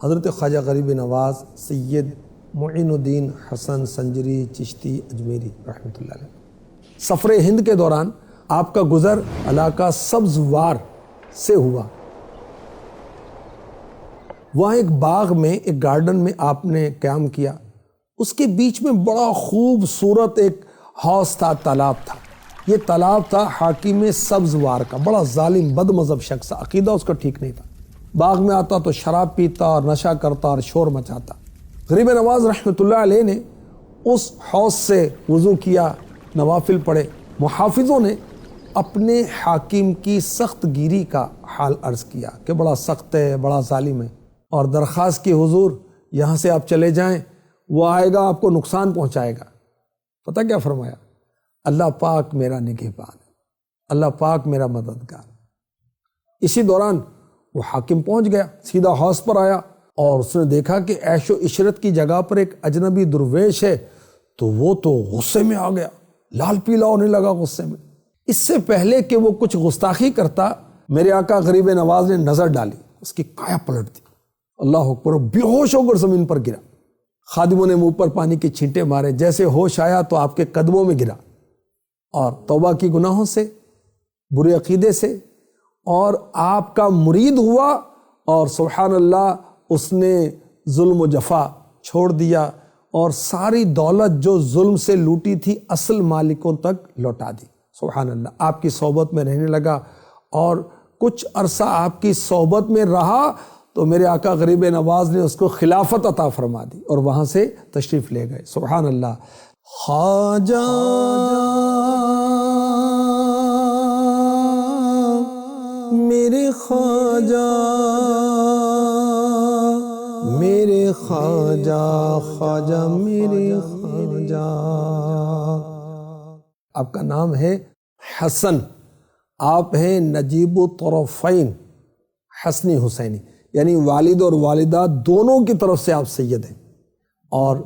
حضرت خواجہ غریب نواز سید معین الدین حسن سنجری چشتی اجمیری رحمۃ اللہ علیہ۔ سفر ہند کے دوران آپ کا گزر علاقہ سبزوار سے ہوا۔ وہاں ایک باغ میں، ایک گارڈن میں آپ نے قیام کیا۔ اس کے بیچ میں بڑا خوبصورت ایک حوض تھا، تالاب تھا۔ یہ تالاب تھا حاکم سبزوار کا، بڑا ظالم بد مذہب شخص، عقیدہ اس کا ٹھیک نہیں تھا۔ باغ میں آتا تو شراب پیتا اور نشہ کرتا اور شور مچاتا۔ غریب نواز رحمۃ اللہ علیہ نے اس حوض سے وضو کیا، نوافل پڑھے۔ محافظوں نے اپنے حاکم کی سخت گیری کا حال عرض کیا کہ بڑا سخت ہے، بڑا ظالم ہے، اور درخواست کی حضور یہاں سے آپ چلے جائیں، وہ آئے گا آپ کو نقصان پہنچائے گا۔ پتہ کیا فرمایا؟ اللہ پاک میرا نگہبان ہے، اللہ پاک میرا مددگار۔ اسی دوران وہ حاکم پہنچ گیا، سیدھا حوض پر آیا، اور اس نے دیکھا کہ عیش و عشرت کی جگہ پر ایک اجنبی درویش ہے، تو وہ تو غصے میں آ گیا، لال پیلا ہونے لگا غصے میں۔ اس سے پہلے کہ وہ کچھ گستاخی کرتا، میرے آقا غریب نواز نے نظر ڈالی، اس کی کایا پلٹ دی، اللہ اکبر، بے ہوش ہو کر زمین پر گرا۔ خادموں نے منہ پر پانی کے چھینٹے مارے، جیسے ہوش آیا تو آپ کے قدموں میں گرا، اور توبہ کی گناہوں سے، برے عقیدے سے، اور آپ کا مرید ہوا، اور سبحان اللہ اس نے ظلم و جفا چھوڑ دیا، اور ساری دولت جو ظلم سے لوٹی تھی اصل مالکوں تک لوٹا دی۔ سبحان اللہ، آپ کی صحبت میں رہنے لگا، اور کچھ عرصہ آپ کی صحبت میں رہا تو میرے آقا غریب نواز نے اس کو خلافت عطا فرما دی، اور وہاں سے تشریف لے گئے۔ سبحان اللہ۔ خواجہ میرے خواجہ، میرے خواجہ، خواجہ میرے خواجہ۔ آپ کا نام ہے حسن، آپ ہیں نجیب الطرفین، حسنی حسینی، یعنی والد اور والدہ دونوں کی طرف سے آپ سید ہیں، اور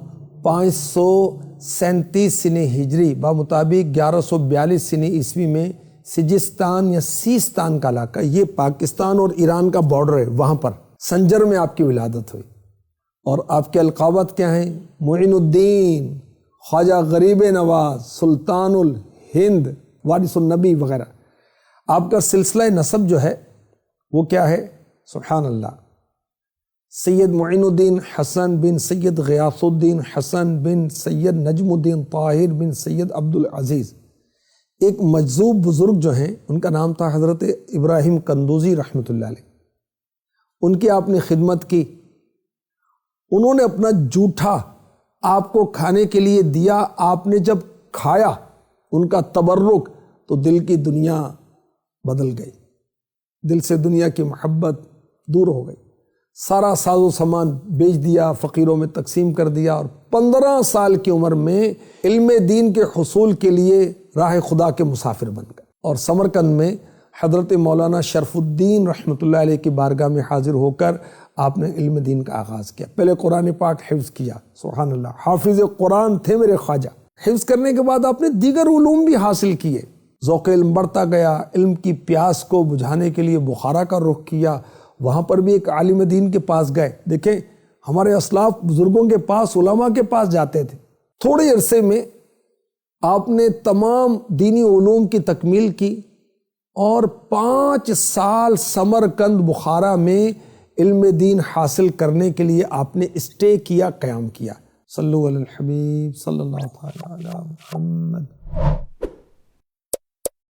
537 سنہ ہجری بمطابق 1142 سنہ عیسوی میں سجستان یا سیستان کا علاقہ، یہ پاکستان اور ایران کا بارڈر ہے، وہاں پر سنجر میں آپ کی ولادت ہوئی۔ اور آپ کے القابات کیا ہیں؟ معین الدین، خواجہ غریب نواز، سلطان الہند، وارث النبی وغیرہ۔ آپ کا سلسلہ نسب جو ہے وہ کیا ہے؟ سبحان اللہ، سید معین الدین حسن بن سید غیاث الدین حسن بن سید نجم الدین طاہر بن سید عبدالعزیز۔ ایک مجذوب بزرگ جو ہیں ان کا نام تھا حضرت ابراہیم قندوزی رحمۃ اللہ علیہ، ان کی آپ نے خدمت کی۔ انہوں نے اپنا جوٹھا آپ کو کھانے کے لیے دیا، آپ نے جب کھایا ان کا تبرک تو دل کی دنیا بدل گئی، دل سے دنیا کی محبت دور ہو گئی، سارا ساز و سامان بیچ دیا، فقیروں میں تقسیم کر دیا، اور 15 سال کی عمر میں علم دین کے حصول کے لیے راہ خدا کے مسافر بن گئے، اور سمرقند میں حضرت مولانا شرف الدین رحمۃ اللہ علیہ کی بارگاہ میں حاضر ہو کر آپ نے علم دین کا آغاز کیا۔ پہلے قرآن پاک حفظ کیا، سبحان اللہ، حافظ قرآن تھے میرے خواجہ۔ حفظ کرنے کے بعد آپ نے دیگر علوم بھی حاصل کیے، ذوق علم بڑھتا گیا، علم کی پیاس کو بجھانے کے لیے بخارا کا رخ کیا، وہاں پر بھی ایک عالم دین کے پاس گئے۔ دیکھیں ہمارے اسلاف بزرگوں کے پاس، علماء کے پاس جاتے تھے۔ تھوڑے عرصے میں آپ نے تمام دینی علوم کی تکمیل کی، اور 5 سال سمرقند بخارا میں علم دین حاصل کرنے کے لیے آپ نے اسٹے کیا، قیام کیا۔ صلو علی الحبیب صلی اللہ تعالی علی محمد۔